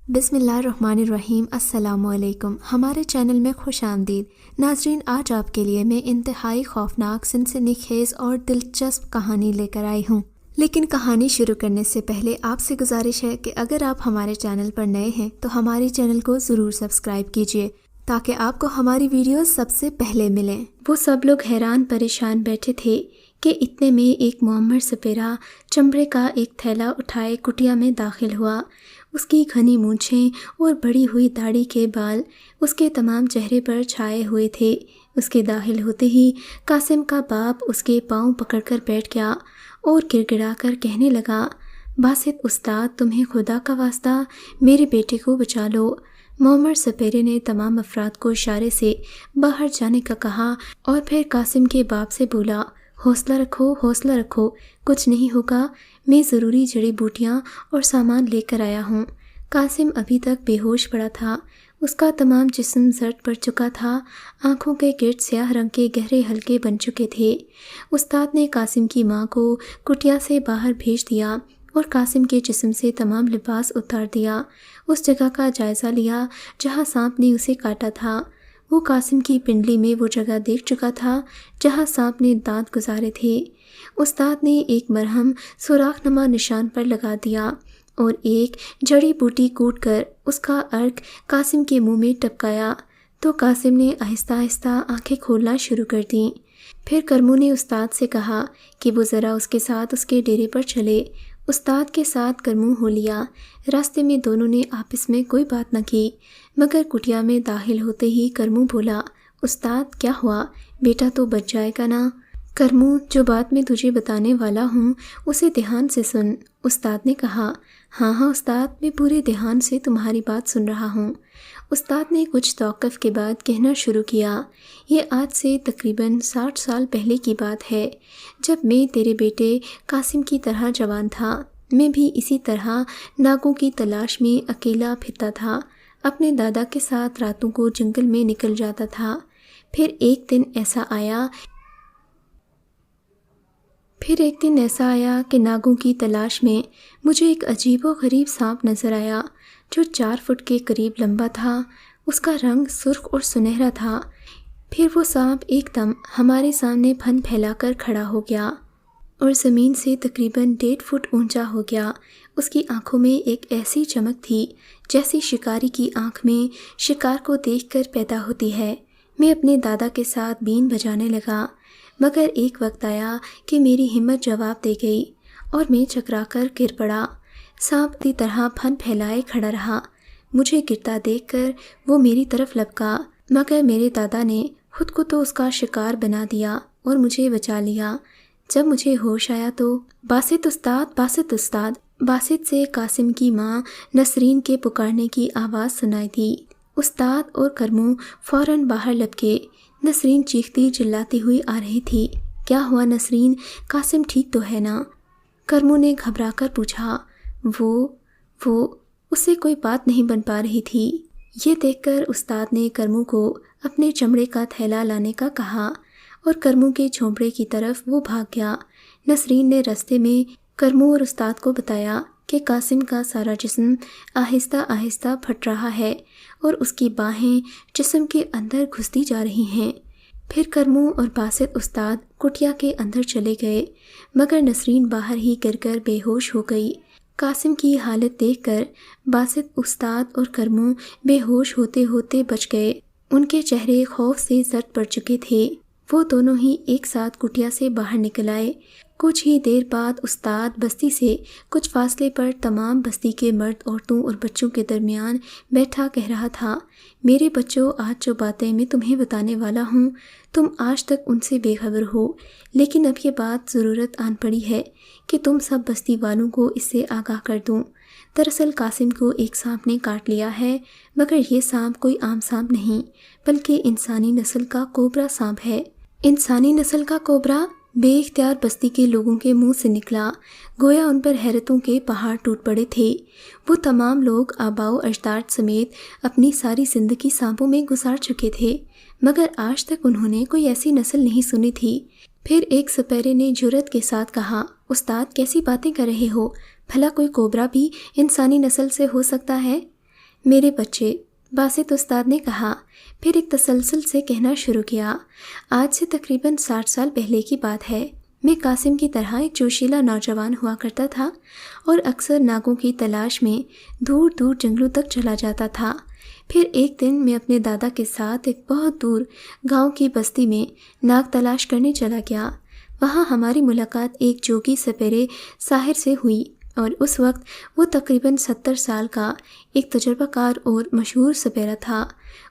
بسم اللہ الرحمن الرحیم۔ السلام علیکم، ہمارے چینل میں خوش آمدید ناظرین۔ آج آپ کے لیے میں انتہائی خوفناک، سنسنی خیز اور دلچسپ کہانی لے کر آئی ہوں، لیکن کہانی شروع کرنے سے پہلے آپ سے گزارش ہے کہ اگر آپ ہمارے چینل پر نئے ہیں تو ہمارے چینل کو ضرور سبسکرائب کیجیے تاکہ آپ کو ہماری ویڈیوز سب سے پہلے ملیں۔ وہ سب لوگ حیران پریشان بیٹھے تھے کہ اتنے میں ایک معمر سپیرا چمڑے کا ایک تھیلا اٹھائے کٹیا میں داخل ہوا۔ اس کی گھنی مونچھیں اور بڑی ہوئی داڑھی کے بال اس کے تمام چہرے پر چھائے ہوئے تھے۔ اس کے داخل ہوتے ہی قاسم کا باپ اس کے پاؤں پکڑ کر بیٹھ گیا اور گڑ گڑا کر کہنے لگا، باسط استاد، تمہیں خدا کا واسطہ میرے بیٹے کو بچا لو۔ معمر سپیرے نے تمام افراد کو اشارے سے باہر جانے کا کہا اور پھر قاسم کے باپ سے بولا، حوصلہ رکھو، حوصلہ رکھو، کچھ نہیں ہوگا، میں ضروری جڑی بوٹیاں اور سامان لے کر آیا ہوں۔ قاسم ابھی تک بے ہوش پڑا تھا، اس کا تمام جسم زرد پڑ چکا تھا، آنکھوں کے گرد سیاہ رنگ کے گہرے حلقے بن چکے تھے۔ استاد نے قاسم کی ماں کو کٹیا سے باہر بھیج دیا اور قاسم کے جسم سے تمام لباس اتار دیا۔ اس جگہ کا جائزہ لیا جہاں سانپ نے اسے کاٹا تھا۔ وہ قاسم کی پنڈلی میں وہ جگہ دیکھ چکا تھا جہاں سانپ نے دانت گزارے تھے۔ استاد نے ایک مرہم سوراخ نما نشان پر لگا دیا اور ایک جڑی بوٹی کوٹ کر اس کا عرق قاسم کے منہ میں ٹپکایا تو قاسم نے آہستہ آہستہ آنکھیں کھولنا شروع کر دیں۔ پھر کرمو نے استاد سے کہا کہ وہ ذرا اس کے ساتھ اس کے ڈیرے پر چلے۔ استاد کے ساتھ کرمو ہو لیا۔ راستے میں دونوں نے آپس میں کوئی بات نہ کی، مگر کٹیا میں داخل ہوتے ہی کرمو بولا، استاد کیا ہوا، بیٹا تو بچ جائے گا نا؟ کرمو، جو بات میں تجھے بتانے والا ہوں اسے دھیان سے سن۔ استاد نے کہا، ہاں ہاں استاد، میں پورے دھیان سے تمہاری بات سن رہا ہوں۔ استاد نے کچھ توقف کے بعد کہنا شروع کیا، یہ آج سے تقریباً 60 سال پہلے کی بات ہے، جب میں تیرے بیٹے قاسم کی طرح جوان تھا۔ میں بھی اسی طرح ناگوں کی تلاش میں اکیلا پھرتا تھا، اپنے دادا کے ساتھ راتوں کو جنگل میں نکل جاتا تھا۔ پھر ایک دن ایسا آیا کہ ناگوں کی تلاش میں مجھے ایک عجیب و غریب سانپ نظر آیا جو 4 فٹ کے قریب لمبا تھا۔ اس کا رنگ سرخ اور سنہرا تھا۔ پھر وہ سانپ ایک دم ہمارے سامنے پھن پھیلا کر کھڑا ہو گیا اور زمین سے تقریباً 1.5 فٹ اونچا ہو گیا۔ اس کی آنکھوں میں ایک ایسی چمک تھی جیسی شکاری کی آنکھ میں شکار کو دیکھ کر پیدا ہوتی ہے۔ میں اپنے دادا کے ساتھ بین بجانے لگا، مگر ایک وقت آیا کہ میری ہمت جواب دے گئی اور میں چکرا کر گر پڑا۔ سانپ کی طرح پھن پھیلائے کھڑا رہا۔ مجھے گرتا دیکھ کر وہ میری طرف لپکا، مگر میرے دادا نے خود کو تو اس کا شکار بنا دیا اور مجھے بچا لیا۔ جب مجھے ہوش آیا تو باسط استاد، باسط استاد، باسط سے قاسم کی ماں نسرین کے پکارنے کی آواز سنائی دی۔ استاد اور کرمو فوراً باہر لپکے۔ نسرین چیختی چلاتی ہوئی آ رہی تھی۔ کیا ہوا نسرین، قاسم ٹھیک تو ہے نا؟ کرمو نے گھبرا کر پوچھا۔ وہ اس سے کوئی بات نہیں بن پا رہی تھی۔ یہ دیکھ کر استاد نے کرمو کو اپنے چمڑے کا تھیلا لانے کا کہا اور کرمو کے جھونپڑے کی طرف وہ بھاگ گیا۔ نسرین نے راستے میں کرمو اور استاد کو بتایا کہ قاسم کا سارا جسم آہستہ آہستہ پھٹ رہا ہے اور اس کی باہیں جسم کے اندر گھستی جا رہی ہیں۔ پھر کرمو اور باسط استاد کٹیا کے اندر چلے گئے، مگر نسرین باہر ہی گر کر بے ہوش ہو گئی۔ قاسم کی حالت دیکھ کر باسط استاد اور کرمو بے ہوش ہوتے ہوتے بچ گئے۔ ان کے چہرے خوف سے زرد پڑ چکے تھے۔ وہ دونوں ہی ایک ساتھ کٹیا سے باہر نکل آئے۔ کچھ ہی دیر بعد استاد بستی سے کچھ فاصلے پر تمام بستی کے مرد، عورتوں اور بچوں کے درمیان بیٹھا کہہ رہا تھا، میرے بچوں، آج جو باتیں میں تمہیں بتانے والا ہوں تم آج تک ان سے بے خبر ہو، لیکن اب یہ بات ضرورت آن پڑی ہے کہ تم سب بستی والوں کو اس سے آگاہ کر دوں۔ دراصل قاسم کو ایک سانپ نے کاٹ لیا ہے، مگر یہ سانپ کوئی عام سانپ نہیں بلکہ انسانی نسل کا کوبرا سانپ ہے۔ انسانی نسل کا کوبرا؟ بے اختیار بستی کے لوگوں کے منہ سے نکلا، گویا ان پر حیرتوں کے پہاڑ ٹوٹ پڑے تھے۔ وہ تمام لوگ آباء و اجداد سمیت اپنی ساری زندگی سانپوں میں گزار چکے تھے، مگر آج تک انہوں نے کوئی ایسی نسل نہیں سنی تھی۔ پھر ایک سپیرے نے جرأت کے ساتھ کہا، استاد کیسی باتیں کر رہے ہو، بھلا کوئی کوبرا بھی انسانی نسل سے ہو سکتا ہے؟ میرے بچے، باسط استاد نے کہا، پھر ایک تسلسل سے کہنا شروع کیا۔ آج سے تقریباً 60 سال پہلے کی بات ہے۔ میں قاسم کی طرح ایک جوشیلا نوجوان ہوا کرتا تھا اور اکثر ناگوں کی تلاش میں دور دور جنگلوں تک چلا جاتا تھا۔ پھر ایک دن میں اپنے دادا کے ساتھ ایک بہت دور گاؤں کی بستی میں ناگ تلاش کرنے چلا گیا۔ وہاں ہماری ملاقات ایک جوگی سپیرے ساحر سے ہوئی اور اس وقت وہ تقریباً 70 سال کا ایک تجربہ کار اور مشہور سپیرا تھا۔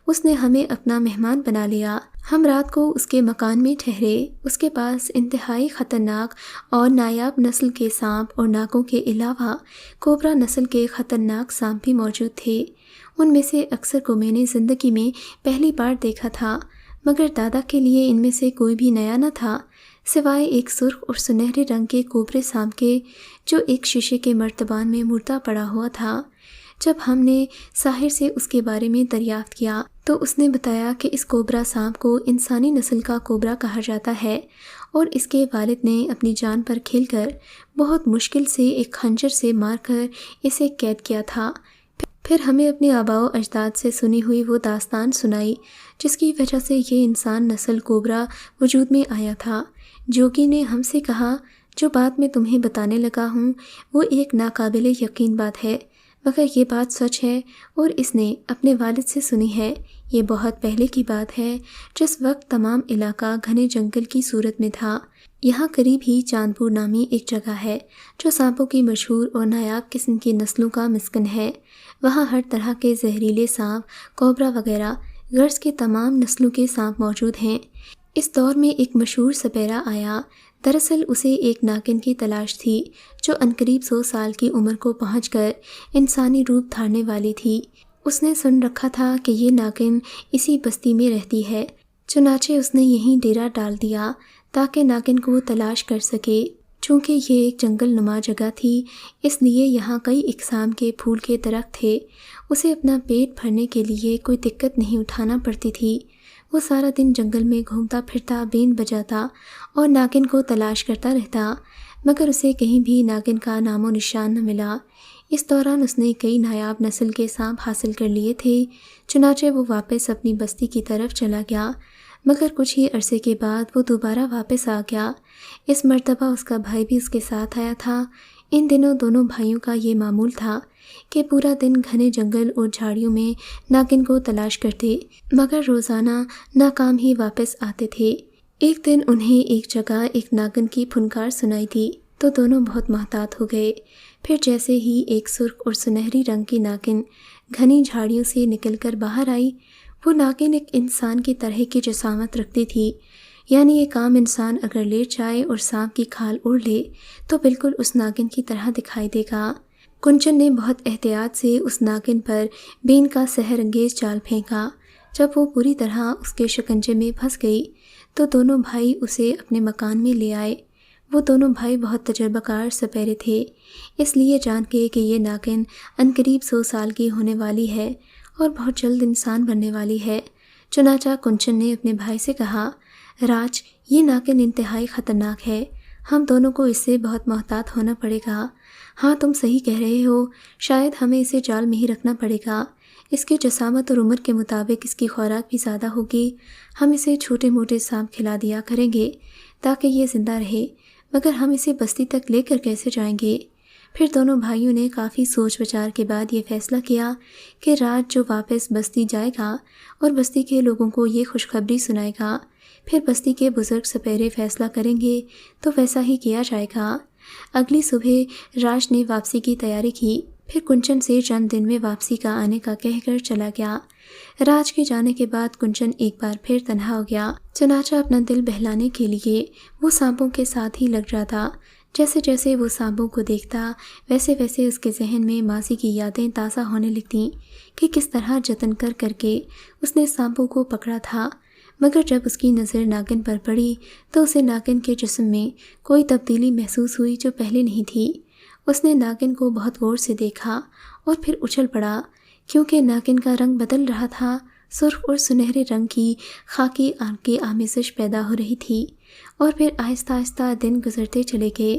اس نے ہمیں اپنا مہمان بنا لیا۔ ہم رات کو اس کے مکان میں ٹھہرے۔ اس کے پاس انتہائی خطرناک اور نایاب نسل کے سانپ اور ناگوں کے علاوہ کوبرا نسل کے خطرناک سانپ بھی موجود تھے۔ ان میں سے اکثر کو میں نے زندگی میں پہلی بار دیکھا تھا، مگر دادا کے لیے ان میں سے کوئی بھی نیا نہ تھا، سوائے ایک سرخ اور سنہرے رنگ کے کوبرے سانپ کے جو ایک شیشے کے مرتبان میں مردہ پڑا ہوا تھا۔ جب ہم نے ساحر سے اس کے بارے میں دریافت کیا تو اس نے بتایا کہ اس کوبرا سانپ کو انسانی نسل کا کوبرا کہا جاتا ہے اور اس کے والد نے اپنی جان پر کھیل کر بہت مشکل سے ایک خنجر سے مار کر اسے قید کیا تھا۔ پھر ہمیں اپنے آباء و اجداد سے سنی ہوئی وہ داستان سنائی جس کی وجہ سے یہ انسان نسل کوبرا وجود میں آیا تھا۔ جوگی نے ہم سے کہا، جو بات میں تمہیں بتانے لگا ہوں وہ ایک ناقابل یقین بات ہے، مگر یہ بات سچ ہے اور اس نے اپنے والد سے سنی ہے۔ یہ بہت پہلے کی بات ہے جس وقت تمام علاقہ گھنے جنگل کی صورت میں تھا۔ یہاں قریب ہی چاندپور نامی ایک جگہ ہے جو سانپوں کی مشہور اور نایاب قسم کی نسلوں کا مسکن ہے۔ وہاں ہر طرح کے زہریلے سانپ، کوبرا وغیرہ غرض کے تمام نسلوں کے سانپ موجود ہیں۔ اس دور میں ایک مشہور سپیرا آیا۔ دراصل اسے ایک ناگن کی تلاش تھی جو عنقریب 100 سال کی عمر کو پہنچ کر انسانی روپ دھارنے والی تھی۔ اس نے سن رکھا تھا کہ یہ ناگن اسی بستی میں رہتی ہے، چنانچہ اس نے یہیں ڈیرا ڈال دیا تاکہ ناگن کو تلاش کر سکے۔ چونکہ یہ ایک جنگل نما جگہ تھی اس لیے یہاں کئی اقسام کے پھول کے درخت تھے۔ اسے اپنا پیٹ بھرنے کے لیے کوئی دقت نہیں اٹھانا پڑتی تھی۔ وہ سارا دن جنگل میں گھومتا پھرتا، بین بجاتا اور ناگن کو تلاش کرتا رہتا، مگر اسے کہیں بھی ناگن کا نام و نشان نہ ملا۔ اس دوران اس نے کئی نایاب نسل کے سانپ حاصل کر لیے تھے، چنانچہ وہ واپس اپنی بستی کی طرف چلا گیا، مگر کچھ ہی عرصے کے بعد وہ دوبارہ واپس آ گیا۔ اس مرتبہ اس کا بھائی بھی اس کے ساتھ آیا تھا۔ ان دنوں دونوں بھائیوں کا یہ معمول تھا کہ پورا دن گھنے جنگل اور جھاڑیوں میں ناگن کو تلاش کرتے، مگر روزانہ ناکام ہی واپس آتے تھے۔ ایک دن انہیں ایک جگہ ایک ناگن کی پھنکار سنائی دی تو دونوں بہت محتاط ہو گئے۔ پھر جیسے ہی ایک سرخ اور سنہری رنگ کی ناگن گھنی جھاڑیوں سے نکل کر باہر آئی، وہ ناگن ایک انسان کی طرح کی جسامت رکھتی تھی، یعنی ایک عام انسان اگر لیٹ جائے اور سانپ کی کھال اوڑھ لے تو بالکل اس ناگن کی طرح دکھائی دے گا۔ کنچن نے بہت احتیاط سے اس ناگن پر بین کا سحر انگیز جال پھینکا۔ جب وہ پوری طرح اس کے شکنجے میں پھنس گئی تو دونوں بھائی اسے اپنے مکان میں لے آئے۔ وہ دونوں بھائی بہت تجربہ کار سپیرے تھے، اس لیے جان کے کہ یہ ناگن عنقریب 100 سال کی ہونے والی ہے اور بہت جلد انسان بننے والی ہے، چنانچہ کنچن نے اپنے بھائی سے کہا، راج، یہ ناگن انتہائی خطرناک ہے، ہم دونوں کو اس سے بہت محتاط ہونا پڑے گا۔ ہاں تم صحیح کہہ رہے ہو، شاید ہمیں اسے جال میں ہی رکھنا پڑے گا۔ اس کی جسامت اور عمر کے مطابق اس کی خوراک بھی زیادہ ہوگی۔ ہم اسے چھوٹے موٹے سانپ کھلا دیا کریں گے تاکہ یہ زندہ رہے، مگر ہم اسے بستی تک لے کر کیسے جائیں گے؟ پھر دونوں بھائیوں نے کافی سوچ بچار کے بعد یہ فیصلہ کیا کہ راج جو واپس بستی جائے گا اور بستی کے لوگوں کو یہ خوشخبری سنائے گا، پھر بستی کے بزرگ سپیرے فیصلہ کریں گے تو ویسا ہی کیا جائے گا۔ اگلی صبح راج نے واپسی کی تیاری کی، پھر کنچن سے چند دن میں واپسی کا آنے کا کہہ کر چلا گیا۔ راج کے جانے کے بعد کنچن ایک بار پھر تنہا ہو گیا، چنانچہ اپنا دل بہلانے کے لیے وہ سانپوں کے ساتھ ہی لگ جاتا۔ جیسے جیسے وہ سانپوں کو دیکھتا ویسے ویسے اس کے ذہن میں ماضی کی یادیں تازہ ہونے لگتیں کہ کس طرح جتن کر کر کے اس نے سانپوں کو پکڑا تھا، مگر جب اس کی نظر ناگن پر پڑی تو اسے ناگن کے جسم میں کوئی تبدیلی محسوس ہوئی جو پہلے نہیں تھی۔ اس نے ناگن کو بہت غور سے دیکھا اور پھر اچھل پڑا، کیونکہ ناگن کا رنگ بدل رہا تھا۔ سرخ اور سنہرے رنگ کی خاکی آنکھ کی آمیزش پیدا ہو رہی تھی اور پھر آہستہ آہستہ دن گزرتے چلے گئے۔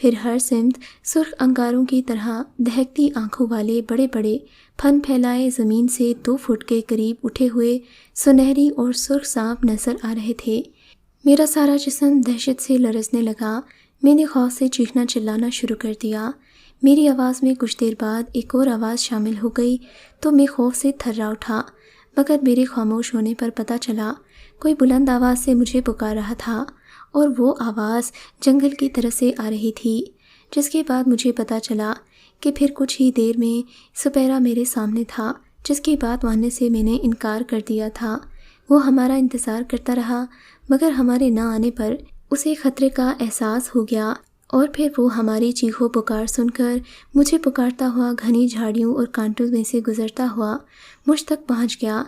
پھر ہر سمت سرخ انگاروں کی طرح دہکتی آنکھوں والے بڑے بڑے پھن پھیلائے زمین سے 2 فٹ کے قریب اٹھے ہوئے سنہری اور سرخ سانپ نظر آ رہے تھے۔ میرا سارا جسم دہشت سے لرزنے لگا۔ میں نے خوف سے چیخنا چلانا شروع کر دیا۔ میری آواز میں کچھ دیر بعد ایک اور آواز شامل ہو گئی تو میں خوف سے تھرا اٹھا، مگر میرے خاموش ہونے پر پتہ چلا کوئی بلند آواز سے مجھے پکار رہا تھا، اور وہ آواز جنگل کی طرف سے آ رہی تھی، جس کے بعد مجھے پتہ چلا کہ پھر کچھ ہی دیر میں سپیرا میرے سامنے تھا، جس کی بات ماننے سے میں نے انکار کر دیا تھا۔ وہ ہمارا انتظار کرتا رہا، مگر ہمارے نہ آنے پر اسے خطرے کا احساس ہو گیا، اور پھر وہ ہماری چیخو پکار سن کر مجھے پکارتا ہوا گھنی جھاڑیوں اور کانٹوں میں سے گزرتا ہوا مجھ تک پہنچ گیا۔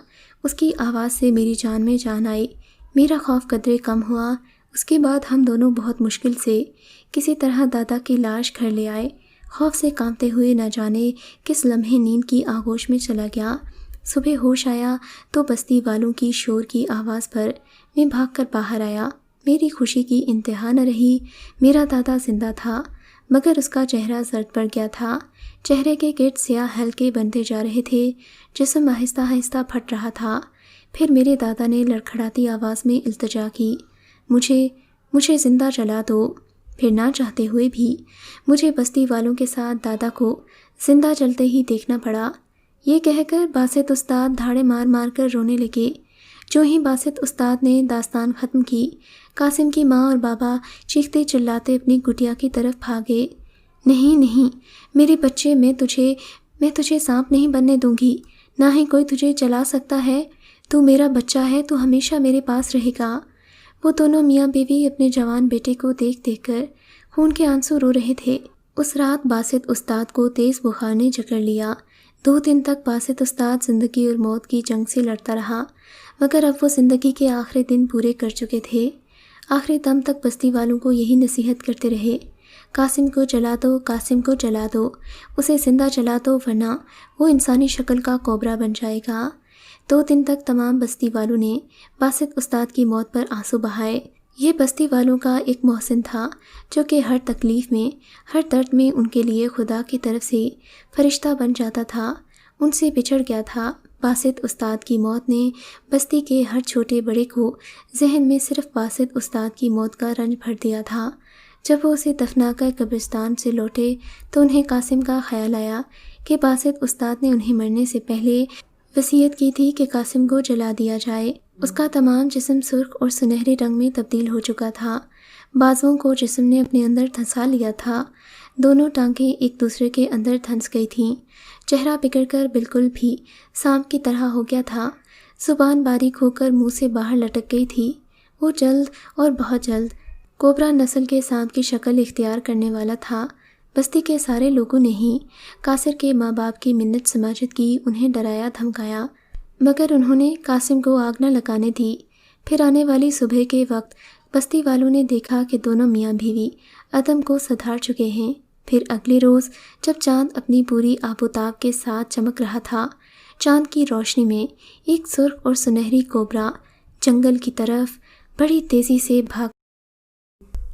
اس کی آواز سے میری جان میں جان آئی۔ میرا خوف قدرے کم ہوا۔ اس کے بعد ہم دونوں بہت مشکل سے کسی طرح دادا کی لاش گھر لے آئے۔ خوف سے کانپتے ہوئے نہ جانے کس لمحے نیند کی آغوش میں چلا گیا۔ صبح ہوش آیا تو بستی والوں کی شور کی آواز پر میں بھاگ کر باہر آیا۔ میری خوشی کی انتہا نہ رہی۔ میرا دادا زندہ تھا، مگر اس کا چہرہ زرد پڑ گیا تھا۔ چہرے کے گرد سیاہ حلقے بنتے جا رہے تھے، جسم آہستہ آہستہ پھٹ رہا تھا۔ پھر میرے دادا نے لڑکھڑاتی آواز میں التجا کی، مجھے زندہ جلا دو۔ پھر نہ چاہتے ہوئے بھی مجھے بستی والوں کے ساتھ دادا کو زندہ جلتے ہی دیکھنا پڑا۔ یہ کہہ کر باسط استاد دھاڑے مار مار کر رونے لگے۔ جو ہی باسط استاد نے داستان ختم کی، قاسم کی ماں اور بابا چیختے چلاتے اپنی کٹیا کی طرف بھاگے۔ نہیں نہیں میرے بچے، میں تجھے سانپ نہیں بننے دوں گی، نہ ہی کوئی تجھے جلا سکتا ہے۔ تو میرا بچہ ہے، تو ہمیشہ میرے پاس رہے گا۔ وہ دونوں میاں بیوی اپنے جوان بیٹے کو دیکھ دیکھ کر خون کے آنسو رو رہے تھے۔ اس رات باسط استاد کو تیز بخار نے جکڑ لیا۔ 2 دن تک باسط استاد زندگی اور موت کی جنگ سے لڑتا رہا، مگر اب وہ زندگی کے آخری دن پورے کر چکے تھے۔ آخری دم تک بستی والوں کو یہی نصیحت کرتے رہے، قاسم کو جلا دو، قاسم کو جلا دو، اسے زندہ جلا دو، ورنہ وہ انسانی شکل کا کوبرا بن جائے گا۔ 2 دن تک تمام بستی والوں نے باسط استاد کی موت پر آنسو بہائے۔ یہ بستی والوں کا ایک محسن تھا، جو کہ ہر تکلیف میں، ہر درد میں ان کے لیے خدا کی طرف سے فرشتہ بن جاتا تھا۔ ان سے بچھڑ گیا تھا۔ باسط استاد کی موت نے بستی کے ہر چھوٹے بڑے کو ذہن میں صرف باسط استاد کی موت کا رنج بھر دیا تھا۔ جب وہ اسے دفنا کر قبرستان سے لوٹے تو انہیں قاسم کا خیال آیا کہ باسط استاد نے انہیں مرنے سے پہلے وصیت کی تھی کہ قاسم کو جلا دیا جائے۔ اس کا تمام جسم سرخ اور سنہرے رنگ میں تبدیل ہو چکا تھا۔ بازوؤں کو جسم نے اپنے اندر دھنسا لیا تھا۔ دونوں ٹانگیں ایک دوسرے کے اندر دھنس گئی تھیں۔ چہرہ بگڑ کر بالکل بھی سانپ کی طرح ہو گیا تھا۔ زبان باریک ہو کر منہ سے باہر لٹک گئی تھی۔ وہ جلد اور بہت جلد کوبرا نسل کے سانپ کی شکل اختیار کرنے والا تھا۔ بستی کے سارے لوگوں نے ہی قاصر کے ماں باپ کی منت سماجت کی، انہیں ڈرایا دھمکایا، مگر انہوں نے قاسم کو آگ نہ لگانے دی۔ پھر آنے والی صبح کے وقت بستی والوں نے دیکھا کہ دونوں میاں بیوی عدم کو سدھار چکے ہیں۔ پھر اگلے روز جب چاند اپنی پوری آب و تاب کے ساتھ چمک رہا تھا، چاند کی روشنی میں ایک سرخ اور سنہری کوبرا جنگل کی طرف بڑی تیزی سے بھاگ۔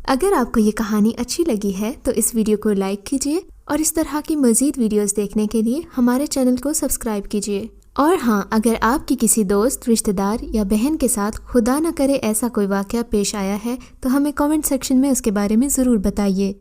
اگر آپ کو یہ کہانی اچھی لگی ہے تو اس ویڈیو کو لائک کیجیے، اور اس طرح کی مزید ویڈیوز دیکھنے کے لیے ہمارے چینل کو سبسکرائب کیجیے۔ اور ہاں، اگر آپ کی کسی دوست، رشتہ دار یا بہن کے ساتھ خدا نہ کرے ایسا کوئی واقعہ پیش آیا ہے تو ہمیں کامنٹ سیکشن میں اس کے بارے میں ضرور بتائیے۔